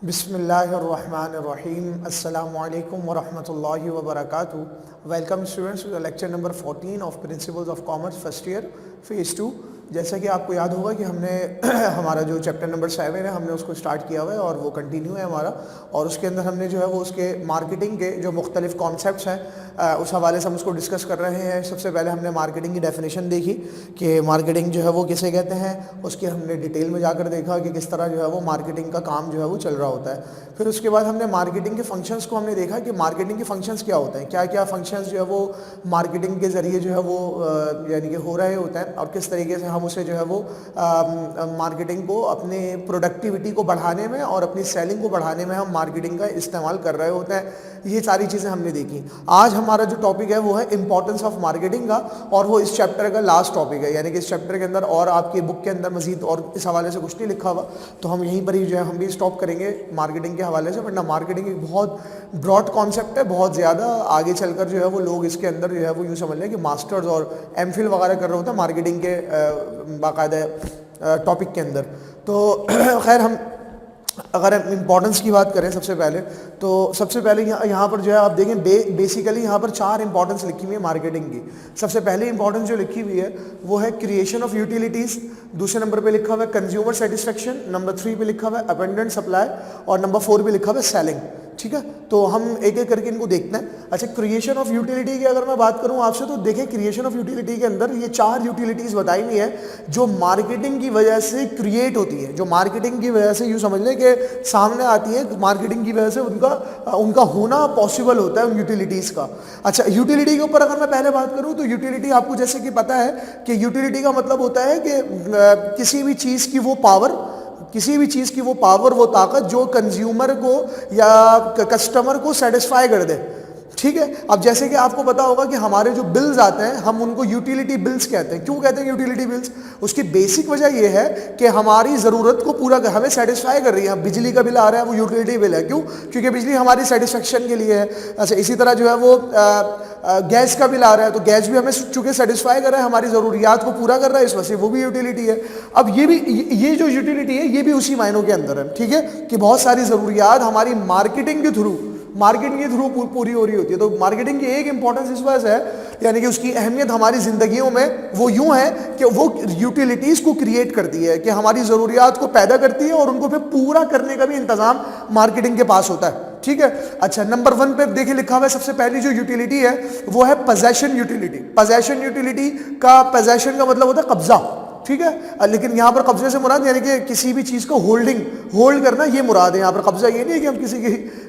बिस्मिल्लाहिर्रहमानिर्रहीम अस्सलामुअलैकुम वरहमतुल्लाहि वबरकातुहू। Welcome students to the lecture number 14 of principles of commerce first year phase 2। जैसा कि आपको याद होगा कि हमने हमारा जो चैप्टर नंबर 7 है हमने उसको स्टार्ट किया हुआ है और वो कंटिन्यू है हमारा। और उसके अंदर हमने जो है वो उसके मार्केटिंग के जो मुख्तलिफ कॉन्सेप्ट्स हैं उस हवाले से हम उसको डिस्कस कर रहे हैं। सबसे पहले हमने मार्केटिंग की डेफिनेशन देखी कि मार्केटिंग जो है वो किसे कहते हैं, उसकी हमने डिटेल में जाकर देखा कि किस तरह जो है वो मार्केटिंग का काम जो है वो चल रहा होता है। फिर उसके बाद हमने मार्केटिंग के फंक्शंस को हमने देखा कि मार्केटिंग के फंक्शंस क्या होते हैं, क्या क्या फंक्शंस जो है वो मार्केटिंग के ज़रिए जो है वो यानी कि हो रहे होते हैं और किस तरीके से हम उसे जो है वो मार्केटिंग को अपने प्रोडक्टिविटी को बढ़ाने में और अपनी सेलिंग को बढ़ाने में हम मार्केटिंग का इस्तेमाल कर रहे होते हैं। ये सारी चीज़ें हमने देखी। आज हमारा जो टॉपिक है वो है इंपॉर्टेंस ऑफ मार्केटिंग का, और वो इस चैप्टर का लास्ट टॉपिक है। यानी कि इस चैप्टर के अंदर और आपकी बुक के अंदर मजीद और इस हवाले से कुछ नहीं लिखा हुआ, तो हम यहीं पर ही जो है हम भी स्टॉप करेंगे मार्केटिंग के हवाले से। वरना मार्केटिंग एक बहुत ब्रॉड कॉन्सेप्ट है, बहुत ज़्यादा आगे चलकर जो है वो लोग इसके अंदर जो है वो यूँ समझ लें कि मास्टर्स और एमफिल वगैरह कर रहे होते हैं मार्केटिंग के बाकायदा टॉपिक के अंदर। तो खैर, हम अगर हम इम्पोर्टेंस की बात करें सबसे पहले, तो सबसे पहले यहाँ पर जो है आप देखें बेसिकली यहाँ पर 4 इंपॉर्टेंस लिखी हुई है मार्केटिंग की। सबसे पहले इंपॉर्टेंस जो लिखी हुई है वो है क्रिएशन ऑफ यूटिलिटीज़, दूसरे नंबर पे लिखा हुआ है कंज्यूमर सेटिस्फेक्शन, नंबर 3 पे लिखा हुआ है अबंडेंट सप्लाई और नंबर 4 पे लिखा हुआ है सेलिंग। ठीक है, तो हम एक एक करके इनको देखते हैं। अच्छा, क्रिएशन ऑफ यूटिलिटी की अगर मैं बात करूं आपसे, तो देखें क्रिएशन ऑफ यूटिलिटी के अंदर ये 4 यूटिलिटीज़ बताई हुई है जो मार्केटिंग की वजह से क्रिएट होती है, जो मार्केटिंग की वजह से यूँ समझ लें कि सामने आती है, मार्केटिंग की वजह से उनका होना पॉसिबल होता है उन यूटिलिटीज़ का। अच्छा, यूटिलिटी के ऊपर अगर मैं पहले बात करूँ तो यूटिलिटी आपको जैसे कि पता है कि यूटिलिटी का मतलब होता है कि किसी भी चीज़ की वो पावर, किसी भी चीज़ की वो पावर, वो ताकत जो कंज्यूमर को या कस्टमर को सेटिस्फाई कर दे। ठीक है, अब जैसे कि आपको पता होगा कि हमारे जो बिल्स आते हैं हम उनको यूटिलिटी बिल्स कहते हैं। क्यों कहते हैं यूटिलिटी बिल्स? उसकी बेसिक वजह यह है कि हमारी ज़रूरत को पूरा हमें सेटिस्फाई कर रही है। बिजली का बिल आ रहा है, वो यूटिलिटी बिल है। क्यों? क्योंकि बिजली हमारी सेटिस्फेक्शन के लिए है। अच्छा, इसी तरह जो है वो गैस का बिल आ रहा है, तो गैस भी हमें चूँकि सेटिस्फाई कर रहा है, हमारी ज़रूरियात को पूरा कर रहा है, इस वजह से वो भी यूटिलिटी है। अब ये जो यूटिलिटी है ये भी उसी मायनों के अंदर है। ठीक है, कि बहुत सारी ज़रूरियात हमारी मार्केटिंग के थ्रू पूरी हो रही होती है। तो मार्केटिंग की एक इंपॉर्टेंस इस वजह से है, यानी कि उसकी अहमियत हमारी ज़िंदगियों में वो यूँ है कि वो यूटिलिटीज़ को क्रिएट करती है, कि हमारी ज़रूरियात को पैदा करती है और उनको फिर पूरा करने का भी इंतज़ाम मार्केटिंग के पास होता है। ठीक है, अच्छा, नंबर 1 पे देखिए लिखा हुआ है सबसे पहली जो यूटिलिटी है वो है पोजेशन यूटिलिटी। पोजेशन यूटिलिटी का, पोजेशन का मतलब होता है कब्जा। ठीक है, लेकिन यहाँ पर कब्जे से मुराद यानी कि किसी भी चीज़ को होल्ड करना, ये मुराद है। यहाँ पर कब्जा ये नहीं है कि हम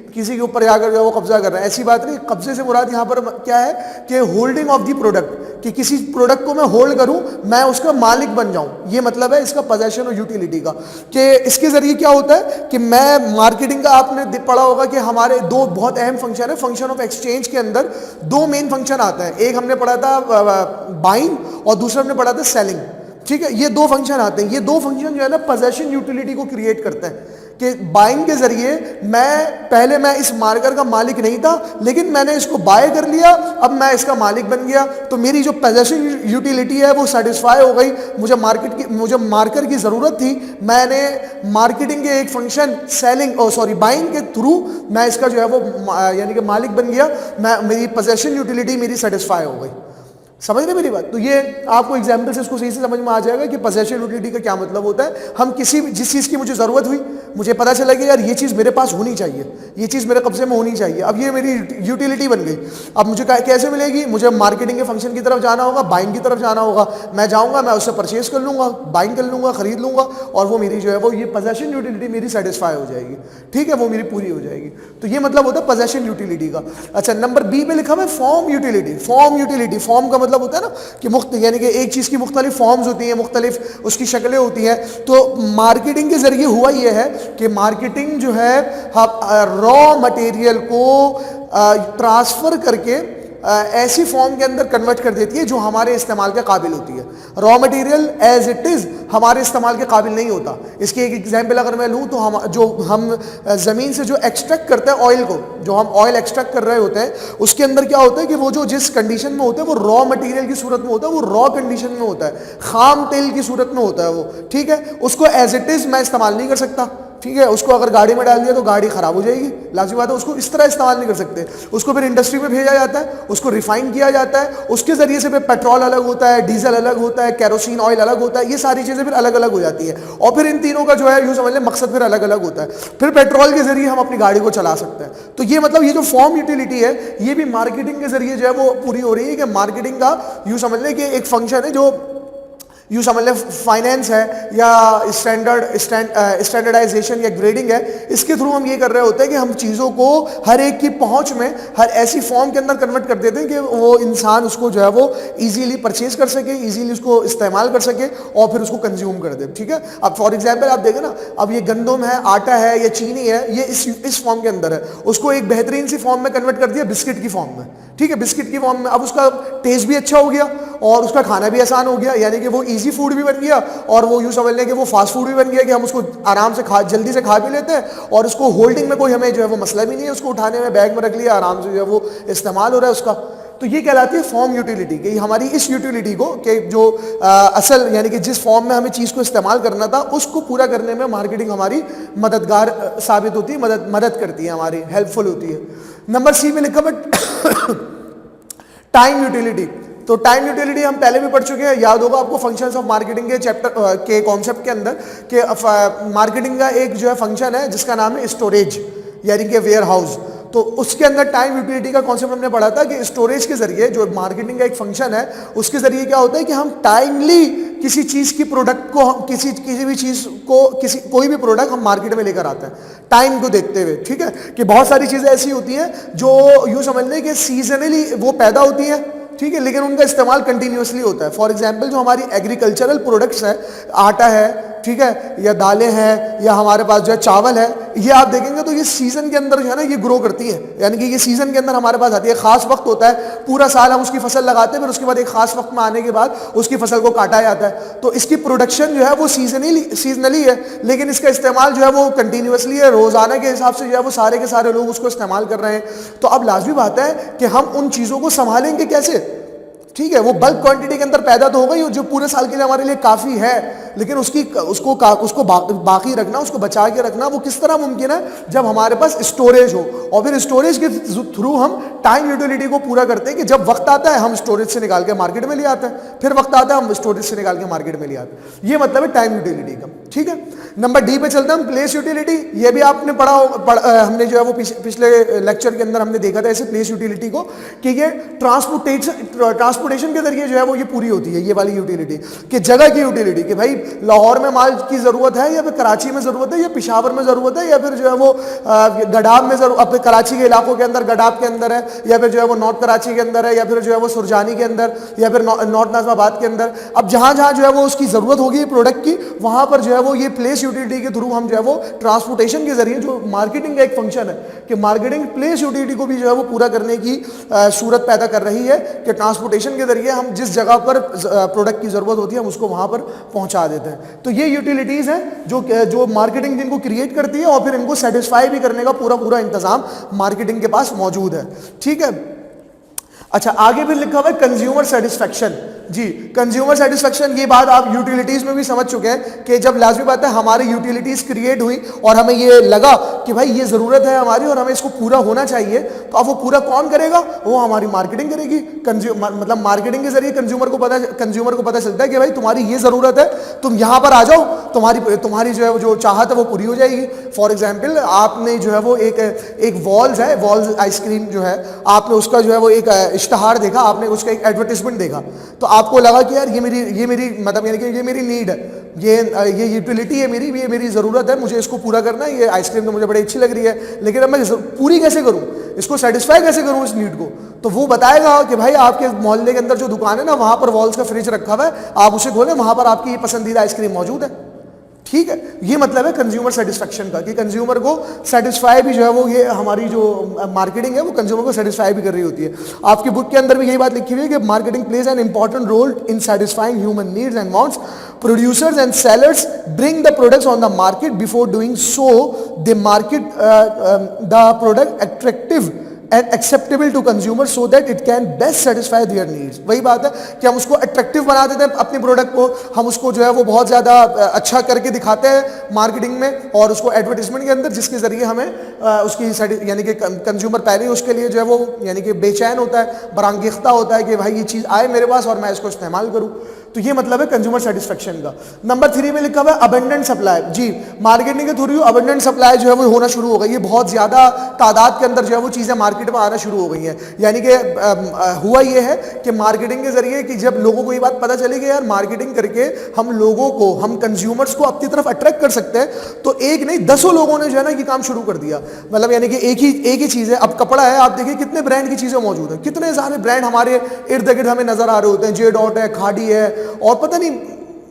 किसी के ऊपर जाकर जो वो कब्जा कर रहे हैं, ऐसी बात नहीं। कब्जे से मुराद यहाँ पर क्या है कि होल्डिंग ऑफ द प्रोडक्ट, कि किसी प्रोडक्ट को मैं होल्ड करूँ, मैं उसका मालिक बन जाऊँ, ये मतलब है इसका पोजेशन और यूटिलिटी का। कि इसके ज़रिए क्या होता है कि मैं मार्केटिंग का, आपने पढ़ा होगा कि हमारे 2 बहुत अहम फंक्शन है। फंक्शन ऑफ एक्सचेंज के अंदर 2 मेन फंक्शन आते हैं। एक हमने पढ़ा था बाइंग और दूसरा हमने पढ़ा था सेलिंग। ठीक है, ये 2 फंक्शन आते हैं। ये 2 फंक्शन जो है ना पोजेशन यूटिलिटी को क्रिएट करते हैं कि बाइंग के जरिए पहले मैं इस मार्कर का मालिक नहीं था, लेकिन मैंने इसको बाय कर लिया, अब मैं इसका मालिक बन गया, तो मेरी जो पोजेशन यूटिलिटी है वो सेटिस्फाई हो गई। मुझे मार्कर की ज़रूरत थी, मैंने मार्केटिंग के एक फंक्शन बाइंग के थ्रू मैं इसका जो है वो यानी कि मालिक बन गया, मेरी पोजेशन यूटिलिटी मेरी सेटिस्फाई हो गई। समझ रहे मेरी बात? तो ये आपको एग्जाम्पल से इसको सही से समझ में आ जाएगा कि पोजेशन यूटिलिटी का क्या मतलब होता है। हम जिस चीज़ की मुझे ज़रूरत हुई, मुझे पता चला कि यार ये चीज़ मेरे पास होनी चाहिए, ये चीज़ मेरे कब्जे में होनी चाहिए, अब ये मेरी यूटिलिटी बन गई। अब मुझे कैसे मिलेगी? मुझे मार्केटिंग के फंक्शन की तरफ जाना होगा, बाइंग की तरफ जाना होगा। मैं जाऊँगा, मैं उससे परचेज कर लूँगा, बाइंग कर लूँगा, ख़रीद लूँगा, और वो मेरी जो है वो ये पोजेशन यूटिलिटी मेरी सेटिस्फाई हो जाएगी। ठीक है, वो मेरी पूरी हो जाएगी। तो ये मतलब होता है पोजेशन यूटिलिटी का। अच्छा, नंबर बी पे लिखा हुआ है फॉर्म यूटिलिटी। फॉर्म का मतलब होता है ना कि यानी कि एक चीज़ की मुख्तलिफ फॉर्म्स होती हैं, मुख्तलिफ उसकी शक्लें होती हैं। तो मार्केटिंग के ज़रिए हुआ ये है कि मार्केटिंग जो है रॉ मटेरियल को ट्रांसफ़र करके ऐसी फॉर्म के अंदर कन्वर्ट कर देती है जो हमारे इस्तेमाल के काबिल होती है। Raw material as it is हमारे इस्तेमाल के काबिल नहीं होता। इसकी एक एग्जांपल अगर मैं लूँ तो हम ज़मीन से जो एक्सट्रैक्ट करते हैं ऑयल को, जो हम ऑयल एक्सट्रैक्ट कर रहे होते हैं, उसके अंदर क्या होता है कि वो जो जिस कंडीशन में होता है वो रॉ मटेरियल की सूरत में होता है, वो रॉ कंडीशन में होता है, खाम तेल की सूरत में होता है वो। ठीक है, उसको एज इट इज़ मैं इस्तेमाल नहीं कर सकता। ठीक है, उसको अगर गाड़ी में डाल दिया तो गाड़ी खराब हो जाएगी, लाजमी बात है, उसको इस तरह इस्तेमाल नहीं कर सकते। उसको फिर इंडस्ट्री में भेजा जाता है, उसको रिफाइन किया जाता है, उसके जरिए से फिर पेट्रोल अलग होता है, डीजल अलग होता है, केरोसिन ऑयल अलग होता है, ये सारी चीजें फिर अलग अलग हो जाती है। और फिर इन तीनों का जो है यूं समझ लें मकसद फिर अलग अलग होता है। फिर पेट्रोल के जरिए हम अपनी गाड़ी को चला सकते हैं। तो ये मतलब ये जो फॉर्म यूटिलिटी है ये भी मार्केटिंग के जरिए जो है वो पूरी हो रही है, कि मार्केटिंग का यूं समझ लें कि एक फंक्शन है जो यूँ समझ लें फाइनेंस है या स्टैंडर्डाइजेशन या ग्रेडिंग है, इसके थ्रू हम ये कर रहे होते हैं कि हम चीज़ों को हर एक की पहुंच में हर ऐसी फॉर्म के अंदर कन्वर्ट कर देते हैं कि वो इंसान उसको जो है वो इजीली परचेज कर सके, इजीली उसको इस्तेमाल कर सके और फिर उसको कंज्यूम कर दे। ठीक है, अब फॉर एग्जांपल आप देखें ना, अब ये गंदम है, आटा है या चीनी है, ये इस फॉर्म के अंदर है, उसको एक बेहतरीन सी फॉर्म में कन्वर्ट कर दिया बिस्किट की फॉर्म में। ठीक है, बिस्किट की फॉर्म में, अब उसका टेस्ट भी अच्छा हो गया और उसका खाना भी आसान हो गया, यानी कि वो इजी फूड भी बन गया और वो यूं समझ लें कि वो फास्ट फूड भी बन गया, कि हम उसको आराम से जल्दी से खा भी लेते हैं और उसको होल्डिंग में कोई हमें जो है वो मसला भी नहीं है, उसको उठाने में बैग में रख लिया, आराम से जो है वो इस्तेमाल हो रहा है उसका। तो ये कहलाती है फॉर्म यूटिलिटी, कि हमारी इस यूटिलिटी को कि जो असल यानी कि जिस फॉर्म में हमें चीज़ को इस्तेमाल करना था उसको पूरा करने में मार्केटिंग हमारी मददगार साबित होती है, मदद करती है, हमारी हेल्पफुल होती है। नंबर सी में लिखा हुआ टाइम यूटिलिटी। तो टाइम यूटिलिटी हम पहले भी पढ़ चुके हैं, याद होगा आपको फंक्शंस ऑफ मार्केटिंग के चैप्टर के कॉन्सेप्ट के अंदर, कि मार्केटिंग का एक जो है फंक्शन है जिसका नाम है स्टोरेज, यानी कि वेयर हाउस। तो उसके अंदर टाइम यूटिलिटी का कॉन्सेप्ट हमने पढ़ा था कि स्टोरेज के जरिए जो मार्केटिंग का एक फंक्शन है उसके जरिए क्या होता है कि हम टाइमली किसी चीज की प्रोडक्ट को, हम किसी भी चीज को, कोई भी प्रोडक्ट हम मार्केट में लेकर आते हैं टाइम को देखते हुए। ठीक है, कि बहुत सारी चीजें ऐसी होती हैं जो यूं समझ लें कि सीजनली वो पैदा होती हैं, ठीक है, लेकिन उनका इस्तेमाल कंटिन्यूसली होता है। फॉर एग्जांपल जो हमारी एग्रीकल्चरल प्रोडक्ट्स हैं, आटा है, ठीक है, या दालें हैं, या हमारे पास जो है चावल है, ये आप देखेंगे तो ये सीजन के अंदर जो है ना ये ग्रो करती है, यानी कि ये सीजन के अंदर हमारे पास आती है। खास वक्त होता है, पूरा साल हम उसकी फसल लगाते हैं, फिर उसके बाद एक खास वक्त में आने के बाद उसकी फसल को काटा जाता है। तो इसकी प्रोडक्शन जो है वो सीजनली है, लेकिन इसका इस्तेमाल जो है वो कंटिन्यूसली है, रोजाना के हिसाब से जो है वो सारे के सारे लोग उसको इस्तेमाल कर रहे हैं। तो अब लाजमी बात है कि हम उन चीज़ों को संभालेंगे कैसे। ठीक है, वो बल्क क्वांटिटी के अंदर पैदा तो होगा ही जो पूरे साल के लिए हमारे लिए काफ़ी है, लेकिन उसको बाकी रखना, उसको बचा के रखना वो किस तरह मुमकिन है, जब हमारे पास स्टोरेज हो। और फिर स्टोरेज के थ्रू हम टाइम यूटिलिटी को पूरा करते हैं कि जब वक्त आता है हम स्टोरेज से निकाल के मार्केट में ले आते हैं, फिर वक्त आता है हम स्टोरेज से निकाल के मार्केट में ले आते हैं। ये मतलब है टाइम यूटिलिटी का। ठीक है, नंबर डी पे चलते हैं हम, प्लेस यूटिलिटी। ये भी आपने हमने जो है वो पिछले लेक्चर के अंदर हमने देखा था ऐसे प्लेस यूटिलिटी को, कि ये ट्रांसपोर्टेशन के जरिए जो है वो ये पूरी होती है, ये वाली यूटिलिटी, कि जगह की यूटिलिटी, कि भाई लाहौर में माल की ज़रूरत है या फिर कराची में ज़रूरत है या पिशावर में ज़रूरत है या फिर जो है वो गडाब में ज़रूरत, कराची के इलाकों के अंदर गडाब के अंदर है, या फिर जो है वो नॉर्थ कराची के अंदर है, या फिर जो है वो सुरजानी के अंदर, या फिर नॉर्थ नाज़िमाबाद के अंदर। अब जहाँ जहाँ जो है वो उसकी ज़रूरत होगी प्रोडक्ट की, वहाँ पर जो है वो ये प्लेस यूटिलिटी के थ्रू हम जो है वो ट्रांसपोर्टेशन के जरिए, जो मार्केटिंग का एक फंक्शन है कि मार्केटिंग प्लेस यूटिलिटी को भी जो है वो पूरा करने की सूरत पैदा कर रही है, कि ट्रांसपोर्टेशन के जरिए हम जिस जगह पर प्रोडक्ट की ज़रूरत होती है हम उसको वहाँ पर पहुँचा देते हैं। तो ये यूटिलिटीज़ हैं जो मार्केटिंग जिनको क्रिएट करती है और फिर इनको सेटिस्फाई भी करने का पूरा इंतजाम मार्केटिंग के पास मौजूद है। ठीक है, अच्छा आगे भी लिखा हुआ है कंज्यूमर सेटिस्फेक्शन। जी, कंज्यूमर सेटिस्फेक्शन, ये बात आप यूटिलिटीज में भी समझ चुके हैं कि जब लाजमी बात है हमारी यूटिलिटीज क्रिएट हुई और हमें ये लगा कि भाई ये ज़रूरत है हमारी और हमें इसको पूरा होना चाहिए, तो अब वो पूरा कौन करेगा? वो हमारी मार्केटिंग करेगी। मतलब मार्केटिंग के जरिए कंज्यूमर को पता चलता है कि भाई तुम्हारी ये ज़रूरत है, तुम यहाँ पर आ जाओ, तुम्हारी जो है जो चाहत है वो पूरी हो जाएगी। फॉर एग्जाम्पल आपने जो है वो एक वॉल्स आइसक्रीम जो है, आपने उसका जो है वो एक इश्तहार देखा, आपने उसका एक एडवर्टिजमेंट देखा, तो आपको लगा कि यार ये मेरी मतलब यानी कि ये मेरी नीड है, ये यूटिलिटी है मेरी, ये मेरी ज़रूरत है, मुझे इसको पूरा करना है, ये आइसक्रीम तो मुझे बड़ी अच्छी लग रही है, लेकिन अब मैं पूरी कैसे करूँ, इसको सेटिस्फाई कैसे करूँ इस नीड को? तो वो बताएगा कि भाई आपके मोहल्ले के अंदर जो दुकान है ना, वहाँ पर वॉल्स का फ्रिज रखा हुआ है, आप उसे खोलें, वहाँ पर आपकी पसंदीदा आइसक्रीम मौजूद है। ठीक है, ये मतलब है कंज्यूमर सेटिस्फेक्शन का, कि कंज्यूमर को सेटिस्फाई भी जो है वो, ये हमारी जो मार्केटिंग है वो कंज्यूमर को सेटिस्फाई भी कर रही होती है। आपकी बुक के अंदर भी यही बात लिखी हुई है कि marketing plays an important role in satisfying human needs and wants. Producers and sellers bring the products on the market. Before doing so, they market the product attractive and acceptable to consumer so that it can best satisfy their needs. वही बात है कि हम उसको attractive बना देते हैं अपने प्रोडक्ट को, हम उसको जो है वो बहुत ज़्यादा अच्छा करके दिखाते हैं मार्केटिंग में और उसको एडवर्टीजमेंट के अंदर, जिसके ज़रिए हमें उसकी यानी कि कंज्यूमर पहले ही उसके लिए जो है वो यानी कि बेचैन होता है, बरांगेख्ता होता है कि भाई ये चीज़ आए मेरे पास और मैं इसको इस्तेमाल करूँ। तो ये मतलब है कंज्यूमर सेटिस्फेक्शन का। नंबर 3 में लिखा हुआ है अबंडेंट सप्लाई। जी, मार्केटिंग के थ्रू अबंडेंट सप्लाई जो है वो होना शुरू हो गई है, बहुत ज़्यादा तादाद के अंदर जो है वो चीज़ें मार्केट में आना शुरू हो गई हैं। यानी कि हुआ ये है कि मार्केटिंग के जरिए कि जब लोगों को ये बात पता चली कि यार मार्केटिंग करके हम लोगों को, हम कंज्यूमर्स को अपनी तरफ अट्रैक्ट कर सकते हैं, तो एक नहीं 10 लोगों ने जो है ना ये काम शुरू कर दिया। मतलब यानी कि एक ही चीज़ है। अब कपड़ा है, आप देखिए कितने ब्रांड की चीज़ें मौजूद हैं, कितने सारे ब्रांड हमारे इर्द गिर्द हमें नजर आ रहे होते हैं। जे डॉट है, खाड़ी है और पता नहीं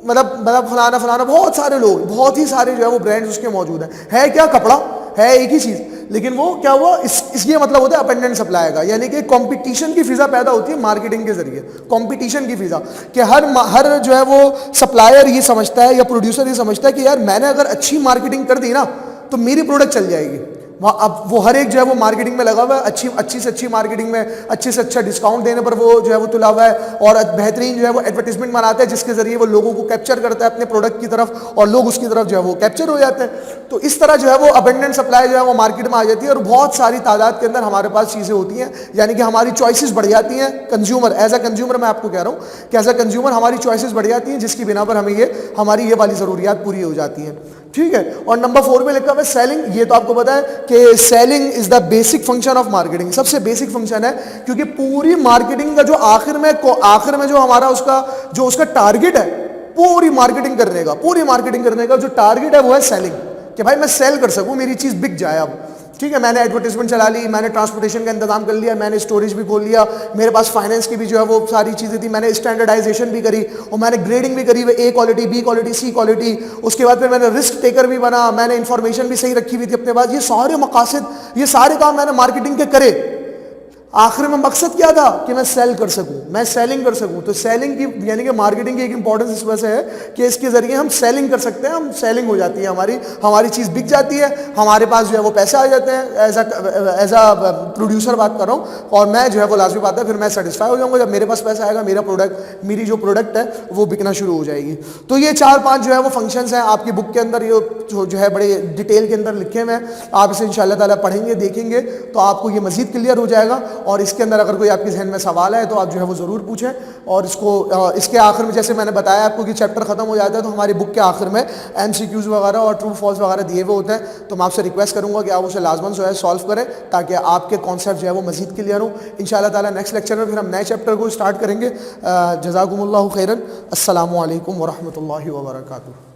मतलब फलाना फलाना, बहुत सारे लोग, बहुत ही सारे जो है वो ब्रांड्स उसके मौजूद हैं। है क्या? कपड़ा है, एक ही चीज़, लेकिन वो क्या हुआ, इसलिए मतलब होता है अबंडेंट सप्लाई का। यानी कि कंपटीशन की फिजा पैदा होती है मार्केटिंग के जरिए, कंपटीशन की फिजा कि हर जो है वो सप्लायर ये समझता है या प्रोड्यूसर ये समझता है कि यार मैंने अगर अच्छी मार्केटिंग कर दी ना तो मेरी प्रोडक्ट चल जाएगी। अब वो हर एक जो है वो मार्केटिंग में लगा हुआ है, अच्छी से अच्छी मार्केटिंग में अच्छे से अच्छा डिस्काउंट देने पर वो जो है वो तुला हुआ है और बेहतरीन जो है वो एडवर्टीजमेंट बनाता है, जिसके जरिए वो लोगों को कैप्चर करता है अपने प्रोडक्ट की तरफ और लोग उसकी तरफ जो है वो कैप्चर हो जाते हैं। तो इस तरह जो है वो अबंडेंट सप्लाई जो है वो मार्केट में आ जाती है और बहुत सारी तादाद के अंदर हमारे पास चीज़ें होती हैं, यानी कि हमारी चॉइसेस बढ़ जाती हैं। कंज्यूमर, एज अ कंज्यूमर मैं आपको कह रहा हूँ कि एज अ कंज्यूमर हमारी चॉइसेस बढ़ जाती हैं, जिसकी बिना पर हमें हमारी ये वाली ज़रूरियात पूरी हो जाती हैं। ठीक है। और नंबर 4 में लिखा हुआ है सेलिंग। ये तो आपको पता है कि selling is the basic function of marketing, सबसे बेसिक फंक्शन है, क्योंकि पूरी मार्केटिंग का जो आखिर में जो हमारा उसका टारगेट है, पूरी मार्केटिंग करने का जो टारगेट है वो है सेलिंग, कि भाई मैं सेल कर सकूं, मेरी चीज बिक जाए। अब ठीक है, मैंने एडवर्टाइजमेंट चला ली, मैंने ट्रांसपोर्टेशन का इंतजाम कर लिया, मैंने स्टोरेज भी खोल लिया, मेरे पास फाइनेंस की भी जो है वो सारी चीज़ें थी, मैंने स्टैंडर्डाइजेशन भी करी और मैंने ग्रेडिंग भी करी, ए क्वालिटी, बी क्वालिटी, सी क्वालिटी। उसके बाद फिर मैंने रिस्क टेकर भी बना, मैंने इंफॉर्मेशन भी सही रखी हुई थी अपने पास। ये सारे मकासद, ये सारे काम मैंने मार्केटिंग के करे। आखिर में मकसद क्या था कि मैं सेल कर सकूं, मैं सेलिंग कर सकूं। तो सेलिंग की यानी कि मार्केटिंग की एक इंपॉर्टेंस इस वजह से है कि इसके जरिए हम सेलिंग कर सकते हैं, हम सेलिंग हो जाती है, हमारी चीज़ बिक जाती है, हमारे पास जो है वो पैसे आ जाते हैं। एज अ प्रोड्यूसर बात कर रहा हूँ और मैं जो है वो लाजमी बात है फिर मैं सेटिस्फाई हो जाऊँगा जब मेरे पास पैसा आएगा, मेरी जो प्रोडक्ट है वो बिकना शुरू हो जाएगी। तो ये 4-5 जो है वो फंक्शंस हैं आपकी बुक के अंदर, ये जो है बड़े डिटेल के अंदर लिखे हुए हैं। आप इसे इंशाअल्लाह ताला पढ़ेंगे, देखेंगे तो आपको ये मज़ीद क्लियर हो जाएगा। और इसके अंदर अगर कोई आपके जहन में सवाल है तो आप जो है वो ज़रूर पूछें। और इसके आखिर में जैसे मैंने बताया आपको कि चैप्टर ख़त्म हो जाता है तो हमारी बुक के आखिर में MCQs वगैरह और ट्रू फॉल्स वगैरह दिए हुए होते हैं। तो मैं आपसे रिक्वेस्ट करूँगा कि आप उसे लाजमन जो है सॉल्व करें ताकि आपके कॉन्सेप्ट जो है वो मज़ीद क्लियर हो। इंशाअल्लाह ताला नेक्स्ट लेक्चर में फिर हम नए चैप्टर को स्टार्ट करेंगे। जज़ाकुमुल्लाहु खैरन। अस्सलामु अलैकुम वरहमतुल्लाहि वबरकातुहू।